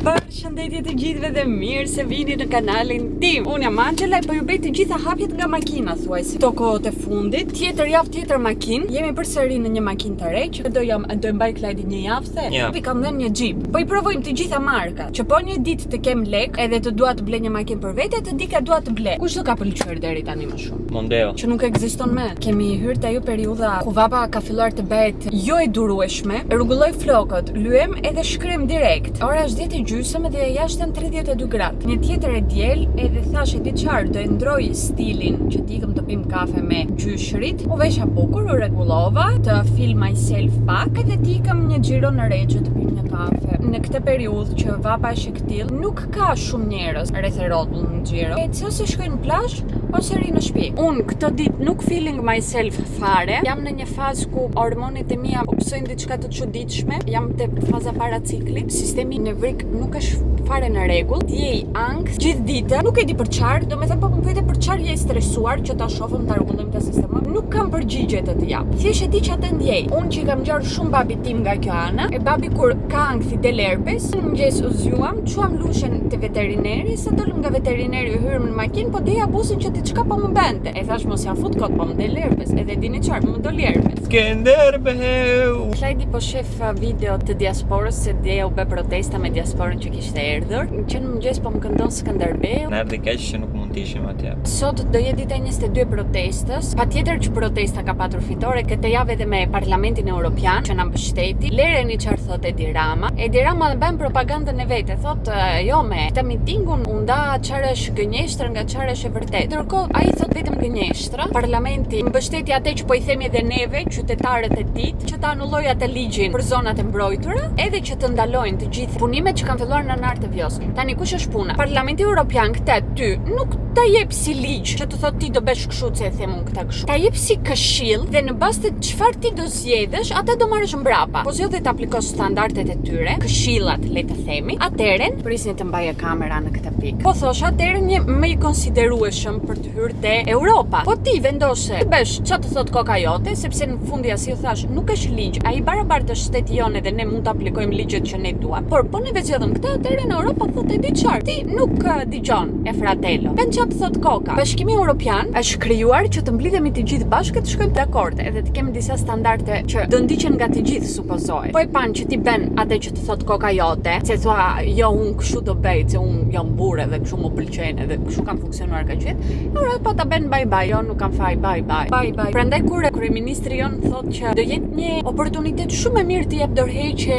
Përshëndetje të gjithëve dhe mirë se vini në kanalin tim. Unë jam Angela e po ju bëj të gjitha hapjet nga makina thuajse. Këto kohët e fundit, tjetër javë tjetër makinë. Jemi përsëri në një makinë të re që do mbaj Klajdi një javë the. I kam dhënë një Jeep. Po i provojmë të gjitha markat. Që po një ditë të kem lek, edhe të dua të blej një makinë për vete, të dika dua të blej. Kush do ka pëlqyer deri tani më shumë? Mondeo. Që nuk ekziston më. Kemi hyrë te ajo periudha ku vapa ka filluar të bëhet jo e durueshme, rregulloj flokët, lyem edhe shkrem direkt. Ora është 10:30 dhe jashtë janë 32 gradë. Një tjetër e diel edhe thashë di çfarë do e ndroj stilin që t'ikëm të pim kafe me gjyshrit. U vesha bukur, u rregullova, të feel myself pak edhe t'ikëm një xhiro në Regje të pim një kafe. Në këtë periudhë që vapa është e ktill, nuk ka shumë njerëz rreth e rrotull në xhiro. Ose shkojnë në plazh ose ri në shtëpi. Unë këtë ditë nuk feeling myself fare. Jam në një fazë ku hormonet e mia psojnë diçka të çuditshme. Jam te faza para ciklit. Sistemi nevrik nuk është fare në rregull. Djej ankth gjithë ditën. Nuk e di për çfarë, domethënë po më pyete për çfarë je stresuar që ta shohim ta rregullojmë ta sistemojmë. Nuk kam përgjigje të jap. Thjesht e di që atë ndjej. Unë që kam ngjarë shumë babi tim nga kjo ana, e babi kur ka ankthi del herpes, në mëngjes u zgjuam, çuam lushen te veterineri, sa dolëm nga veterineri u hyrëm në makinë, po deja buzën që diçka po më bente. E thash mos ja fut kot, po më del herpes. Edhe dini çfarë, më doli herpes. Skenderbeu. Klajdi po shef video të diasporës se djeja u bë protesta me diasporën që kishte erdhur. Që në mëngjes po më këndon Skënderbeu. Na erdhi kaq që nuk mund të ishim atje. Sot do jetë dita 22 protestës. Patjetër që protesta ka patur fitore këtë javë edhe me Parlamentin Evropian që na mbështeti. Lereni çfarë thotë Edi Rama. Edi Rama bën propagandën e vet. Thotë jo me këtë mitingun u nda çfarë është gënjeshtër nga çfarë është e vërtetë. Ndërkohë ai thotë vetëm gënjeshtra. Parlamenti mbështeti atë që po i themi edhe neve, qytetarët e tij, që ta anullojë atë ligjin për zonat e mbrojtura, edhe që të ndalojnë të gjithë punimet që kanë filluar në anë të vjos. Tani kush është puna? Parlamenti Evropian këtë ty nuk ta jep si ligj që të thotë ti do bësh kështu se e them unë këtë kështu. Ta jep si këshill dhe në bazë të çfarë ti do zgjedhësh, atë do marrësh mbrapa. Po jo dhe të aplikosh standardet e tyre, këshillat le të themi. Atëherën prisni të mbaje kamera në këtë pikë. Po thosh atëherën një më i konsiderueshëm për të hyrë te Europa. Po ti vendose të bësh çfarë të thotë koka jote, sepse në fundi si u thash, nuk është ligj. Ai barabartë është shteti jonë dhe ne mund të aplikojmë ligjet që ne duam. Por po ne zgjedhëm këtë, atëherë në Europë thotë di çfarë. Ti nuk dëgjon e fratello. Ben çfarë thot koka. Bashkimi Evropian është krijuar që të mblidhemi të gjithë bashkë të shkojmë dakord, edhe të kemi disa standarde që do ndiqen nga të gjithë supozohet. Po e pan që ti bën atë që të thot koka jote, se thua jo unë kështu do bëj, se unë jam burrë dhe kështu më pëlqen edhe kështu kam funksionuar kaq gjithë. Ora po ta bën bye bye, jo nuk kam faj bye bye. Bye bye. Prandaj kur kryeministri jon thotë që do jetë një oportunitet shumë e mirë të jap dorëheqje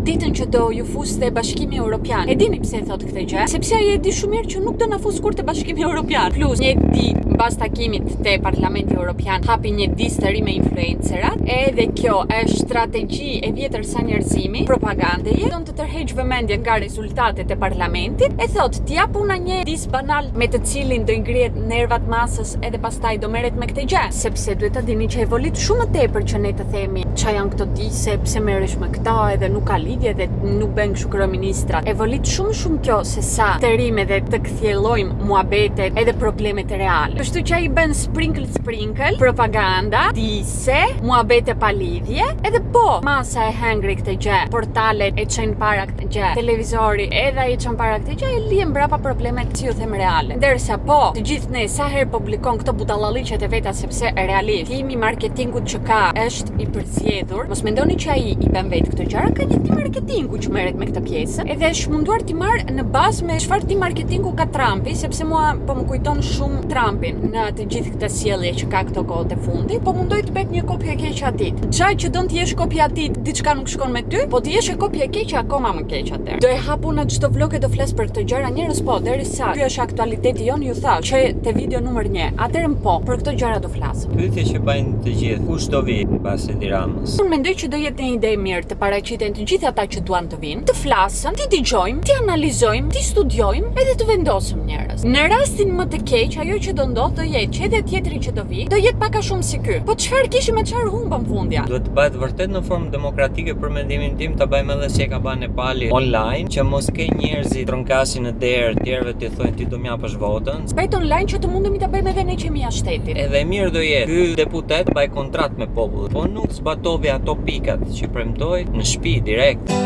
ditën që do ju fuste Bashkimi Evropian. E dini pse thotë këtë gjë? Sepse ai e di shumë mirë që nuk do na fus kur te Bashkimi Evropian. Plus një ditë mbas takimit te Parlamenti Evropian hapi një distë të ri me influencerat. Edhe kjo është strategji e vjetër sa njerëzimi, propagandeje, don të tërheq vëmendjen nga rezultatet e parlamentit. E thotë ti jap una një distë banal me të cilin do i ngrihet nervat masës edhe pastaj do merret me këtë gjë, sepse duhet ta dini që evolit shumë më tepër që ne të themi ç'a janë këto dise, pse merresh me këta edhe nuk ka lidhje dhe nuk bën kështu kryeministrat. Evolit shumë kjo se sa të rime dhe të kthjellojmë muhabetet edhe problemet reale. Kështu që ai bën sprinkle, propaganda, dise, muhabete pa lidhje, edhe po masa e hengri këtë gjë, portalet e çojnë para këtë gjë, televizori edhe ai çon para këtë gjë, e lihen brapa problemet që ju them reale. Ndërsa po, të gjithë ne sa herë publikon këto budallalliqet e veta sepse realisht timi marketingut që ka është i përzgjedhur. Mos mendoni që ai i bën vetë këto gjëra, ka një tim marketingu që merret me këtë pjesë. Edhe është munduar ti marr në bazë me çfarë tim marketingu ka Trumpi, sepse mua po më kujton shumë Trumpin në të gjithë këtë sjellje që ka këto kohët e fundit, po mundoj të bëj një kopje e keqe atit. Çaj që don të jesh kopja atit, diçka nuk shkon me ty, po të jesh e kopje e keqe akoma më keq atë. Do e hapu në çdo vlog e do flas për këtë gjëra njerëz po, derisa ky është aktualiteti jon, ju thash që te video numër 1. Atëherën po, për këto gjëra do flasim. Pyetje që bajnë të gjithë, kush do vi pas Edi Ramës? Unë mendoj që do jetë një ide e mirë të paraqiten të gjithë ata që duan të vinë, të flasën, të dëgjojmë, të analizojmë, të studiojmë edhe të vendosim njerëz. Në rastin më të keq, ajo që do ndodh do jetë që edhe tjetri që do vi, do jetë pak a shumë si ky. Po çfarë kishim me çfarë humbëm fundja? Duhet të bëhet vërtet në formë demokratike për mendimin tim, ta bëjmë edhe si e ka bërë Nepali online, që mos ke njerëzit tronkasin në derë, tjerëve ti thonë ti do m'japësh votën. Bëjt online që të mundemi ta bëjmë edhe ne që mi shtetit. Edhe mirë do jetë ky deputet bëj kontratë me popullin, po nuk zbatovi ato pikat që premtoi në shtëpi direkt.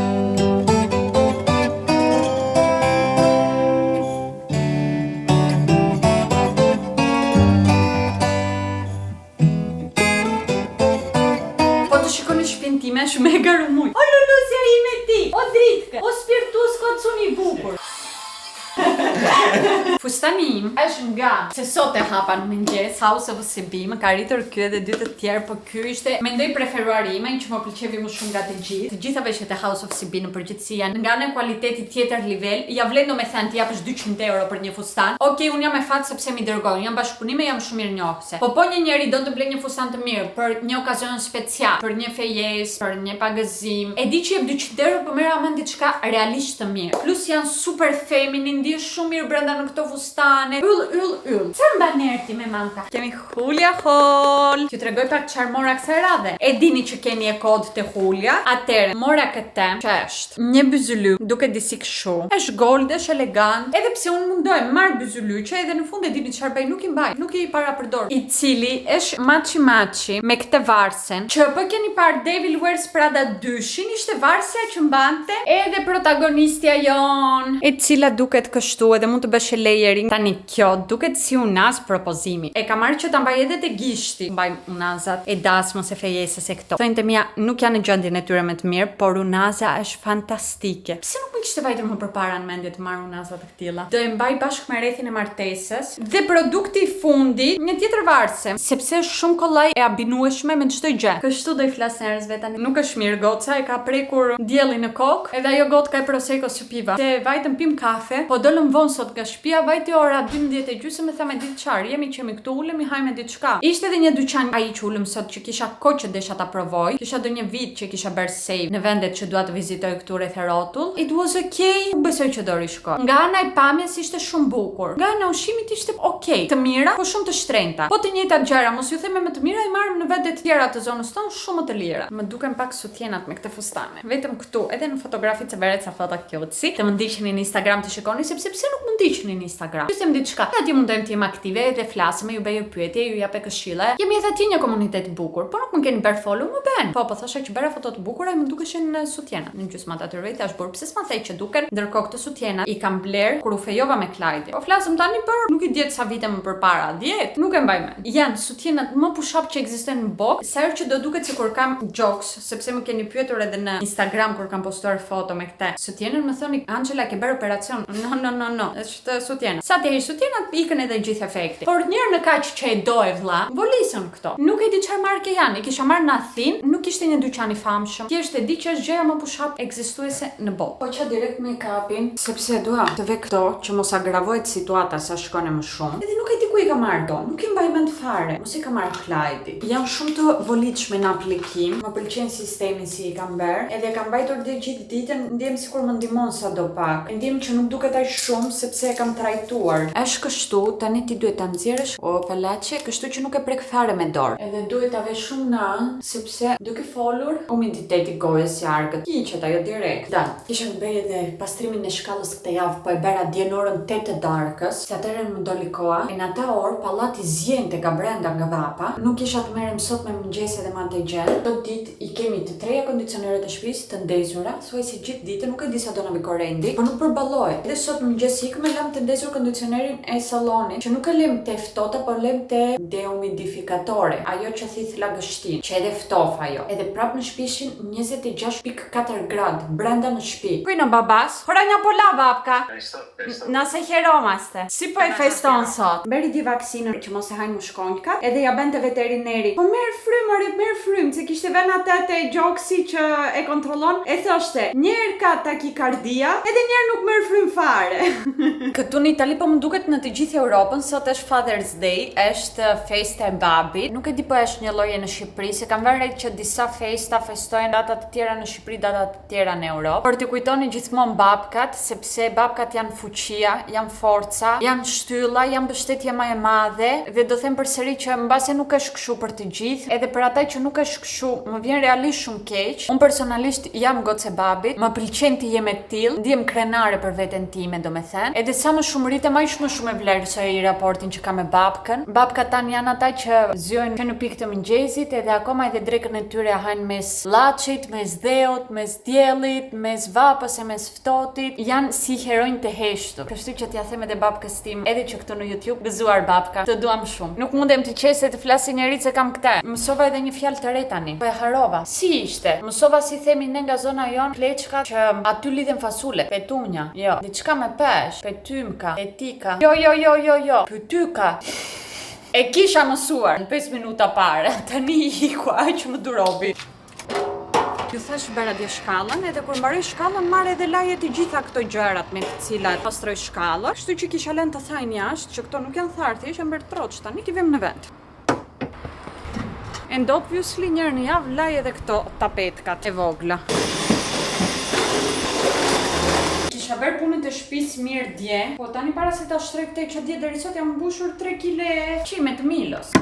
të shikoni shtëpinë time, është mega rumuj. O Lulusja ime ti, o dritkë, o spiritus kocuni i bukur. Fustani im është nga se sot e hapa në mëngjes House of Sibi, më ka rritur ky edhe dy të tjerë, po ky ishte mendoj preferuari im, që më pëlqevi më shumë nga të gjithë. Të gjitha veshjet e House of Sibi në përgjithësi janë nga në kualiteti tjetër nivel. Ja vlen domethënë ti japësh 200 euro për një fustan. Okej, un jam e fat sepse mi dërgojnë, jam bashkëpunime, jam shumë mirënjohëse. Po një njeri do të blej një fustan të mirë për një okazion special, për një fejes, për një pagëzim. E di që jep 200 euro, po merr amend diçka realisht të mirë. Plus janë super feminin, ndihesh shumë mirë brenda në këto fustane. Yll. Çfarë mban erti me manta? Kemi Julia Hall. Ju tregoj pak çfarë mora kësaj radhe. E dini që keni e kod te Julia. Atëherë mora këtë, që është një byzyly, duket disi kështu. Është gold, është elegant. Edhe pse unë mundoj marr byzyly, që edhe në fund e dini çfarë bëj, nuk i mbaj, nuk i para përdor. I cili është maçi me këtë varsen. Që po keni parë Devil Wears Prada 2-shin, ishte varsja që mbante edhe protagonistja jon, e cila duket kështu. Edhe mund të bësh layering. Tani kjo duket si unaz propozimi. E kam marrë që ta mbaj edhe te gishti. Mbaj unazat e dasmës e fejesës e këto. Thënë të mia nuk janë në gjendjen e tyre më të mirë, por unaza është fantastike. Pse nuk më kishte vajtur më përpara në mendje të marr unaza të këtilla? Do e mbaj bashkë me rrethin e martesës dhe produkti i fundit, një tjetër varse, sepse është shumë kollaj e abinueshme me çdo gjë. Kështu do i flas njerëzve tani. Nuk është mirë goca, e ka prekur dielli në kokë, edhe ajo gotka e prosecco që piva. Se vajtëm pim kafe, po dolëm vonë sot nga shtëpia, vajti ora 12:30 e thamë ditë çfarë, jemi këtu ulemi, hajmë diçka. Ishte edhe një dyqan ai që ulëm sot që kisha kohë që desha ta provoj. Kisha ndonjë vit që kisha bërë save në vendet që dua të vizitoj këtu rreth rrotull. It was okay. Besoj që do rishkoj. Nga ana e pamjes ishte shumë bukur. Nga ana ushqimit ishte okay, të mira, po shumë të shtrenjta. Po të njëjtat gjëra, mos ju them më të mira, i marrim në vende të tjera të zonës tonë shumë më të lira. Më duken pak sutjenat me këtë fustane. Vetëm këtu, edhe në fotografi të bëret sa foto cutesy. Të më ndiqni në Instagram të shikoni sepse pse nuk më ndiqni në Instagram. Pyesem diçka. Aty mundojmë të jem aktive dhe flasim, ju bëj pyetje, ju japë këshilla. Jemi edhe aty një komunitet i bukur, por nuk më keni bërë follow, më bën. Po thosha që bëra foto të bukura, më dukeshin në sutjena. Në gjysmat aty vetë tash bër pse s'ma thej që duken, ndërkohë këtë sutjena i kam bler kur u fejova me Clyde. Po flasëm tani për nuk i diet sa vite më përpara, 10, nuk e mbaj mend. Janë sutjenat më push-up që ekzistojnë në botë. Sa herë që do duket sikur kam jokes, sepse më keni pyetur edhe në Instagram kur kam postuar foto me këtë sutjenën, më thoni Angela ke bërë operacion. No. Është sutjena. Sa të heq sutjenat ikën edhe gjithë efekti. Por njërë në kaq që e do e vlla, volisën këto. Nuk e di çfarë marke janë. I kisha marrë në Athinë, nuk ishte një dyqan i famshëm. Thjesht e di që është gjëja më push-up ekzistuese në botë. Po që direkt me kapin, sepse dua të ve këto që mos agravohet situata sa shkon më shumë. Edhe nuk e di ku i kam marrë do. Nuk i mbaj mend fare. Mos i kam marrë Clyde. Janë shumë të volitshme në aplikim. Më pëlqen sistemi si i kam bërë. Edhe kam mbajtur gjithë ditën, ndjem sikur më ndihmon sadopak. Ndjem që nuk duket aq shumë sepse e kam trajtuar. Është kështu, tani ti duhet ta nxjerrësh palaçe, kështu që nuk e prek fare me dorë. Edhe duhet ta vesh shumë në anë, sepse duke folur, humiditeti gojës si argët. Hiqet ajo direkt. Da, kisha bërë edhe pastrimin e shkallës këtë javë, po e bëra dje në orën 8 të darkës, se atëherë më doli koha. Në atë orë pallati zjente nga brenda nga vapa. Nuk kisha të merrem sot me mëngjes edhe me atë gjë. Do ditë i kemi të treja kondicionerët e shtëpisë të ndezura, thuajse gjithë ditën, nuk e di sa do na vi korrendi, por nuk përballohet. Dhe sot mëngjes ikëm e lam të ndezur kondicionerin e sallonit, që nuk e lëm te ftohta, por lëm te dehumidifikatore, ajo që thith lagështin, që edhe ftof ajo. Edhe prap në shtëpi ishin 26.4 gradë brenda në shtëpi. Kuj në babas? Hora një pola babka. Nëse heromaste. Si po e feston sot? Beri di vaksinën që mos e hajnë mushkonjka, edhe ja bente veterineri. Po merr frym, se kishte vënë atë te gjoksi që e kontrollon, e thoshte, njëherë ka takikardia, edhe njëherë nuk merr frym fare. Këtu në Itali po më duket në të gjithë Europën sot është Father's Day, është festa e babit. Nuk e di po është një lloje në Shqipëri, se kam vënë që disa festa festojnë data të tjera në Shqipëri, data të tjera në Europë. Por t'i kujtoni gjithmonë babkat, sepse babkat janë fuqia, janë forca, janë shtylla, janë mbështetje më e madhe, dhe do them përsëri që mbase nuk është kështu për të gjithë, edhe për ata që nuk është kështu, më vjen realisht shumë keq. Unë personalisht jam gocë babit, më pëlqen të jem e tillë, ndiem krenare për veten time, domethënë. Edhe sa më shumë rritem, aq më shumë e vlerësoj raportin që kam me babkën. Babkat tanë janë ata që zjojnë që në pikë të mëngjesit, edhe akoma edhe drekën e tyre hajnë mes llaçit, mes dheut, mes diellit, mes vapës e mes ftohtit. Janë si heronj të heshtur. Kështu që t'ja them edhe babkës tim, edhe që këtu në YouTube gëzuar mësuar babka, të duam shumë. Nuk mundem të qese të flasi njerit se kam këtë. Mësova edhe një fjalë të re tani. Po e harova. Si ishte? Mësova si themi ne nga zona jon pleçka që aty lidhen fasule, petunja. Jo, diçka me pesh, petymka, etika. Jo. Pytyka. E kisha mësuar në 5 minuta pare. Tani iku, aq më durobi. Ju thash bëra dje shkallën, edhe kur mbaroj shkallën marr edhe laje të gjitha këto gjërat me të cilat pastroj shkallën, kështu që kisha lënë të thajnë jashtë që këto nuk janë thartë, ishin bërë troç, tani ti vim në vend. And obviously njërë në javë laj edhe këto tapetkat e vogla. Kisha bërë punët e shtëpisë mirë dje, po tani para se ta shtroj këtë që dje deri sot jam mbushur 3 kile qime të Milos.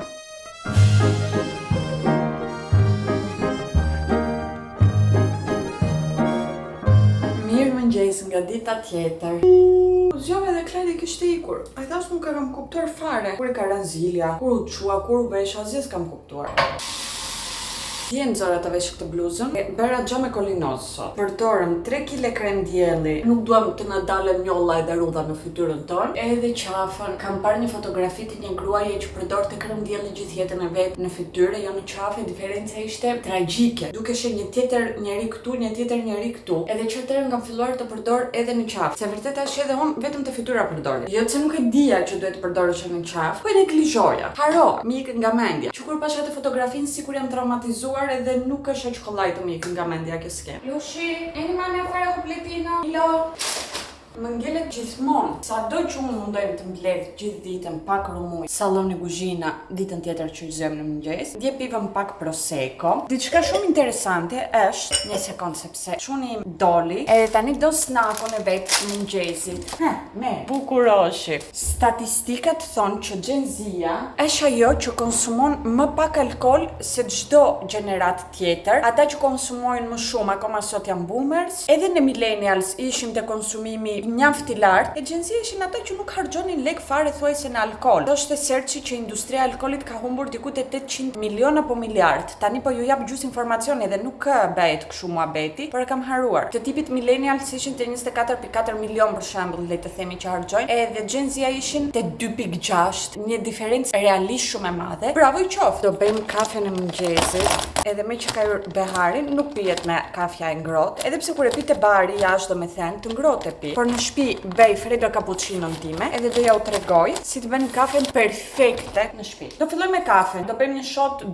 Mëngjes nga dita tjetër. Zgjova edhe Klajdi kishte ikur. Ai thash nuk e kam kuptuar fare. Kur e ka rënë zilja, kur u çua, kur u vesh, asgjë s'kam kuptuar. Djenë zora të vesh këtë bluzën, bëra gjë me kolinoz sot. Përdorëm 3 kile krem dielli, nuk duam të na dalën njolla edhe rudha në fytyrën tonë, edhe qafën. Kam parë një fotografi të një gruaje që përdorte krem dielli gjithë jetën e vet në fytyrë, jo në qafë, diferenca ishte tragjike. Duke qenë një tjetër njeri këtu, një tjetër njeri këtu. Edhe çfarë kam filluar të përdor edhe në qafë. Se vërtet është edhe unë vetëm te fytyra përdor. Jo se nuk e dija që duhet të përdorosh në qafë, po e neglizhoja. Haro, më ikën nga mendja. Që kur pasha të fotografinë sikur jam traumatizuar edhe nuk është e çkollaj të mikë nga mendja kjo skem. Lushi, eni ma me fare kompletino. Ilo. Më ngjelet gjithmonë, sado që unë mundojmë të mbledh gjithë ditën pak rumuj, salloni kuzhina, ditën tjetër që zëm në mëngjes, dje pivëm pak prosecco. Diçka shumë interesante është, një sekond sepse shuni im doli, edhe tani do snakun e vet mëngjesit. Me, bukuroshi. Statistikat thonë që Gen Z-ja është ajo që konsumon më pak alkool se çdo gjenerat tjetër. Ata që konsumojnë më shumë, akoma sot janë boomers, edhe në millennials ishim te konsumimi mjaft i lartë, e Gen Z ishin ata që nuk harxhonin lek fare thuajse në alkool. Thoshte Serçi që industria e alkoolit ka humbur diku te 800 milion apo miliard. Tani po ju jap gjys informacioni dhe nuk bëhet kështu muhabeti, por e kam haruar. Të tipit millennials ishin te 24.4 milion për shembull, le të themi që harxojnë, edhe Gen Z ishin te 2.6, një diferencë realisht shumë e madhe. Bravo i qoftë. Do bëjmë kafen e mëngjesit, edhe me që ka hyrë beharin, nuk pihet me kafja e ngrohtë, edhe pse kur e pi te bari jashtë domethënë të ngrohtë e pi. Por në shtëpi bëj freddo cappuccino time, edhe do ja u tregoj si të bëni kafen perfekte në shtëpi. Do filloj me kafen, do bëjmë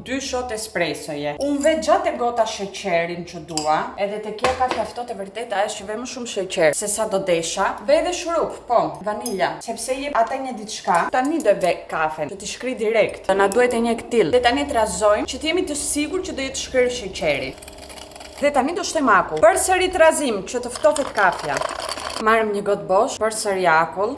2 shot espressoje. Unë ve gjatë e gota sheqerin që dua, edhe te kjo kafe ftohtë e vërteta është që ve më shumë sheqer se sa do desha, ve edhe shurup, po, vanilja, sepse jep ata një diçka. Tani do ve kafen, do t'i shkri direkt. Na duhet e një këtill. Dhe tani trazojmë që të jemi të sigurt që do jetë shkrir sheqeri. Dhe tani do shtem akull. Përsëri trazim që të ftohet kafja. Marrëm një gotë bosh, përsëri akull.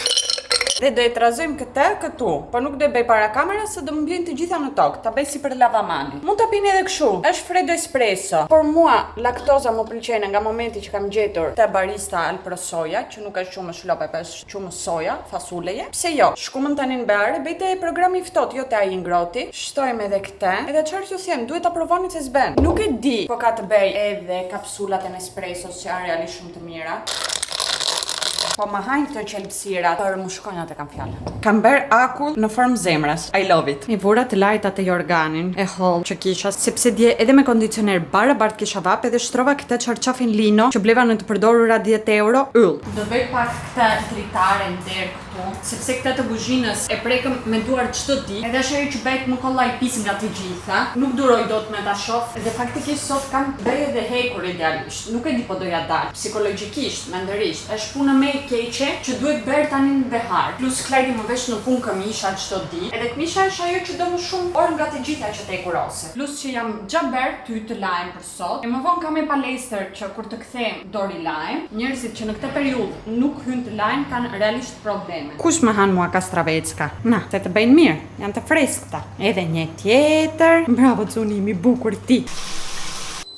Dhe do e trazojmë këtë këtu, po nuk do e bëj para kamerës se do më mbjejnë të gjitha në tokë, ta bëj si për lavamani. Mund ta pini edhe kështu. Është freddo espresso, por mua laktoza më pëlqen nga momenti që kam gjetur te barista Alpro Soja, që nuk është shumë shlope, po është shumë soja, fasuleje. Pse jo? Shkumën tani në bar, bëjte programi ftohtë, jo te ai ngroti. Shtojmë edhe këtë. Edhe çfarë ju them, duhet ta provoni se s'bën. Nuk e di, po ka të bëj edhe kapsulat e Nespressos që janë realisht shumë të mira. Po më hajnë këto qelpsira, por më shkojnë atë kam fjalën. Kam bër akull në formë zemrës. I love it. I vura të lajta te jorganin e holl që kisha, sepse dje edhe me kondicioner barabart kisha vap edhe shtrova këtë çarçafin lino që bleva në të përdorura 10 euro yll. Do bëj pak këtë dritare nder këtu, sepse këtë të kuzhinës e prekëm me duar çdo ditë. Edhe është ajo që bëhet më kollaj pis nga të gjitha. Nuk duroj dot me ta shoh, dhe faktikisht sot kam bëj edhe hekur idealisht. Nuk e di po doja dal. Psikologjikisht, mendërisht, është puna me keqe që duhet bërë tani në behar. Plus Klajdi më vesh në punë këmisha çdo ditë. Edhe këmisha është ajo që do më shumë orë nga të gjitha që te kurose. Plus që jam gjaber ty të lajm për sot. E më vonë kam e palestër që kur të kthehem dori lajm. Njerëzit që në këtë periudhë nuk hyn të lajm kanë realisht probleme. Kush më han mua kastravecka? Na, se të bëjnë mirë, janë të freskëta. Edhe një tjetër. Bravo Xuni, mi bukur ti.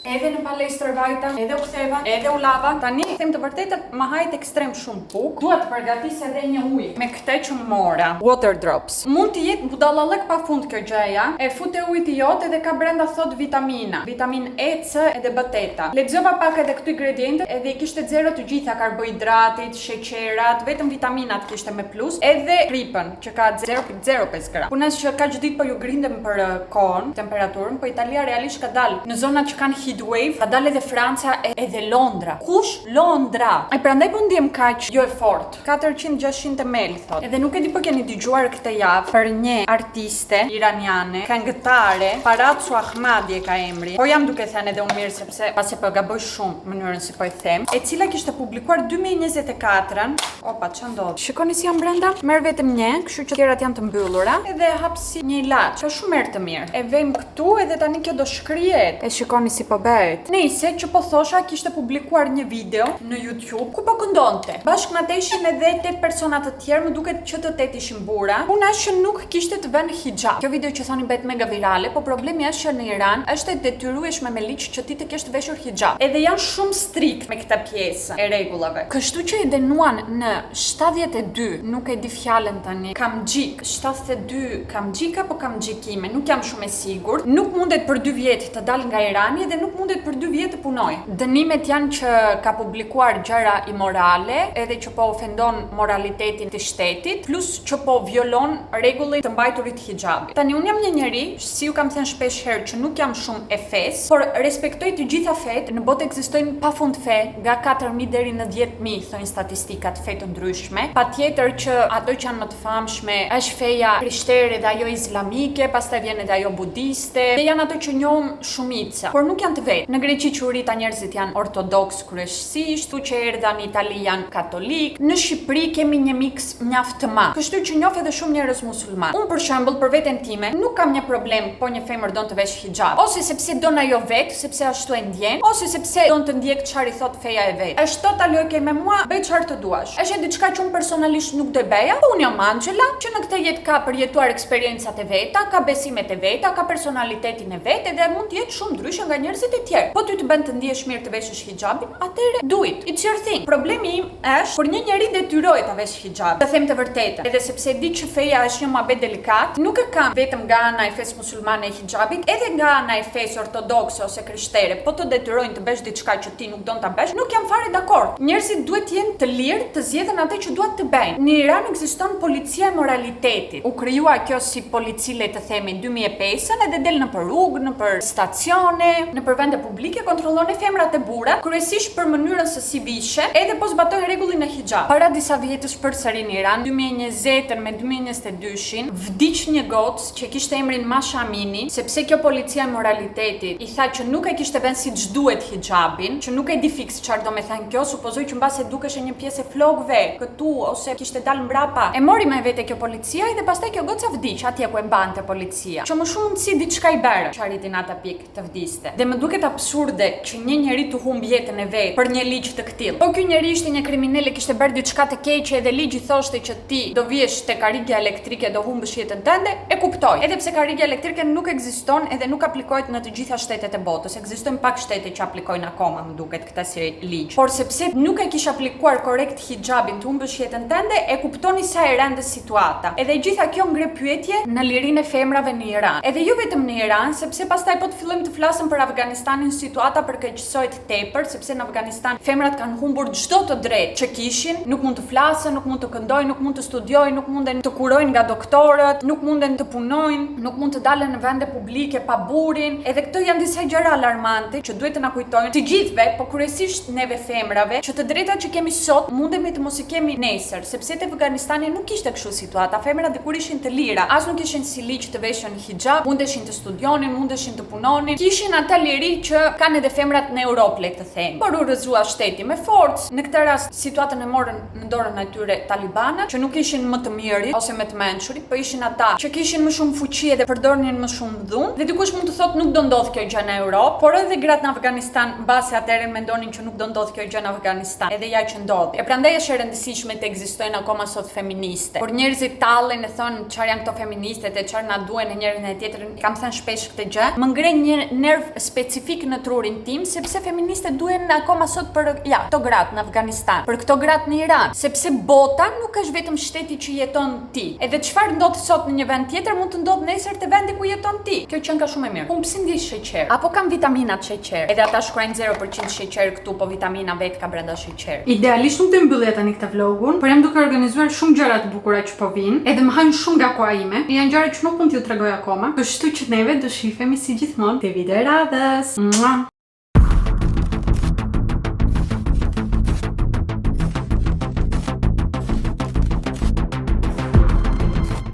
Edhe në palestër vajta, edhe u ktheva, edhe u lava. Tani, them të vërtetën, më hajt ekstrem shumë buk. Dua të përgatis edhe një ujë me këtë që më mora. Water drops. Mund të jetë budallallëk pafund kjo gjëja. E fute ujit i jot edhe ka brenda thot vitamina. Vitamin E, C edhe B8. Lexova pak edhe këto ingrediente edhe i kishte zero të gjitha karbohidratit, sheqerat, vetëm vitaminat kishte me plus, edhe kripën që ka 0.05 gram. Punes që ka çdo ditë po ju grindem për kohën, temperaturën, po Italia realisht ka dalë në zonat që kanë heat wave, ka dalë edhe Franca edhe Londra. Kush? Londra. Ai prandaj po ndiem kaq jo e fortë. 400-600 ml thot. Edhe nuk e di po keni dëgjuar këtë javë për një artiste iraniane, këngëtare, Parazzo Ahmadi e ka emri. Po jam duke thënë edhe unë mirë sepse pasi po gaboj shumë mënyrën si po e them, e cila kishte publikuar 2024-ën. Opa, ç'a ndodh? Shikoni si jam brenda. Merr vetëm një, kështu që tjerat janë të mbyllura, edhe hap si një ilaç. Ka shumë erë të mirë. E vëm këtu edhe tani kjo do shkrihet. E shikoni si po bëhet. Nëse që po thosha kishte publikuar një video në YouTube ku po këndonte. Bashkë me atë ishin edhe 8 persona të tjerë, më duket që të 8 ishin burra. Puna është që nuk kishte të vënë hijab. Kjo video që thoni bëhet mega virale, po problemi është që në Iran është e detyrueshme me ligj që ti të kesh të veshur hijab. Edhe janë shumë strikt me këtë pjesë e rregullave. Kështu që i dënuan në 72, nuk e di fjalën tani. Kamxhik, 72 kamxhik apo kamxhikime, nuk jam shumë e sigurt. Nuk mundet për 2 vjet të dalë nga Irani dhe nuk mundet për 2 vjet të punojë. Dënimet janë që ka publikuar gjëra imorale, edhe që po ofendon moralitetin të shtetit, plus që po violon rregullit të mbajturit hijabit. Tani unë jam një njeri, si ju kam thënë shpesh herë që nuk jam shumë e fes, por respektoj të gjitha fet. Në botë ekzistojnë pafund fe, nga 4000 deri në 10000 thonë statistikat fe të ndryshme. Patjetër që ato që janë më të famshme është feja krishtere dhe ajo islamike, pastaj vjen edhe ajo budiste, dhe janë ato që njohim shumica, por nuk janë të vetë. Në Greqi që u rita njerëzit janë ortodoks kryesisht, tu që erdhan në Itali janë katolik. Në Shqipëri kemi një miks mjaft të madh. Kështu që njoh edhe shumë njerëz musliman. Unë për shembull për veten time nuk kam një problem po një femër don të vesh hijab, ose sepse don ajo vetë, sepse ashtu e ndjen, ose sepse don të ndjek çfarë i thot feja e vet. Është totale okay me mua, bëj çfarë të duash. Është diçka që unë personalisht nuk do bëja, po unë jam Angela, që në këtë jetë ka përjetuar eksperiencat e veta, ka besimet e veta, ka personalitetin e vet, edhe mund të jetë shumë ndryshe nga njerëzit e tjerë. Po ty të bën të ndihesh mirë të veshësh hijabin, atëherë do it. It's your thing. Problemi im është kur një njeri detyrohet ta vesh hijab. Të them të vërtetën, edhe sepse di që feja është një muhabet delikat, nuk e kam vetëm nga ana e fesë musulmane e hijabit, edhe nga ana e fesë ortodokse ose krishtere, po të detyrojnë të bësh diçka që ti nuk don ta bësh, nuk jam fare dakord. Njerëzit duhet të jenë të lirë të zgjedhin atë që duan të bëjnë. Në Iran ekziston policia e moralitetit. U krijua kjo si polici, le të themi, 2005 edhe del në rrugë, në për stacione, në për vende publike, kontrollon e femrat e burrat, kryesisht për mënyrën se si vishe, edhe po zbatojnë rregullin e hijab. Para disa vjetësh përsëri në Iran, 2020 me 2022-shin, vdiq një gocë që kishte emrin Masha Amini, sepse kjo policia e moralitetit i tha që nuk e kishte vënë siç duhet hijabin, që nuk e di fiks çfarë do me thënë kjo, supozoj që mbase dukeshë një pjesë e flokëve këtu ose kishte dalë mbrapa. E mori me vete kjo policia dhe pastaj kjo goca vdiq atje ku e mbante policia. Që më shumë si diçka i bërë, çaritin ata pik të vdiste. Dhe më duket absurde që një njeri të humb jetën e vet për një ligj të këtill. Po ky njeri ishte një kriminal e kishte bërë diçka të keqe dhe ligji thoshte që ti do vihesh te karrigja elektrike, do humbësh jetën tënde, e kuptoj. Edhe pse karrigja elektrike nuk ekziston edhe nuk aplikohet në të gjitha shtetet e botës. Ekzistojnë pak shtete që aplikojnë akoma, më duket, këtë si ligj. Por sepse nuk e kish aplikuar korrekt hijabin, të humbësh jetën tënde, e kuptoni sa e rëndë situata. Edhe gjitha kjo ngre pyetje në lirinë e femrave në Iran. Edhe jo vetëm në Iran, sepse pastaj po të fillojmë të flasim për Afganistanin, situata përkeqësohet tepër, sepse në Afganistan femrat kanë humbur çdo të drejtë që kishin, nuk mund të flasën, nuk mund të këndojnë, nuk mund të studiojnë, nuk munden të kurojnë nga doktorët, nuk munden të punojnë, nuk mund të dalen në vende publike pa burin. Edhe këto janë disa gjëra alarmante që duhet të na kujtojnë të gjithëve, po kryesisht neve femrave, që të drejtat që kemi sot mundemi të mos i kemi nesër, sepse te Afganistani nuk ishte kështu situata. Femrat dhe kur ishin të lira, as nuk ishin si ligj të veshin hijab, mundeshin të studionin, mundeshin të punonin, kishin atë liri që kanë edhe femrat në Europë, le të them. Por u rrëzua shteti me forcë. Në këtë rast situatën e morën në dorën e tyre talibanët, që nuk ishin më të mirë ose më të mençurit, po ishin ata që kishin më shumë fuqi dhe përdornin më shumë dhunë. Dhe dikush mund të thotë nuk do ndodh kjo gjë në Europë, por edhe gratë në Afganistan mbasi atëherë mendonin që nuk do ndodh kjo gjë në Afganistan. Edhe ja që ndodhi. E prandaj është e rëndësishme të ekzistojnë akoma sot feministe. Por njerëzit tallen e thonë çfarë janë këto feministet e çfarë na duhen në njërin e tjetrin. Kam thënë shpesh këtë gjë. Më ngre një nerv specifik në trurin tim, sepse feministët duhen akoma sot për këto gratë në Afganistan, për këto gratë në Iran, sepse bota nuk është vetëm shteti që jeton ti. Edhe çfarë ndodh sot në një vend tjetër mund të ndodh nesër te vendi ku jeton ti. Kjo që ka shumë e mirë. Unë pse ndi sheqer? Apo kam vitaminat sheqer? Edhe ata shkruajnë 0% sheqer këtu, po vitamina vet ka brenda sheqer. Idealisht nuk të mbyllja tani këtë vlogun, por jam duke organizuar shumë gjëra të bukura që po vinë, edhe më hajnë shumë nga koha ime. Janë gjëra që nuk mund t'ju tregoj akoma. Kështu që neve do shihemi si gjithmonë te video radhës.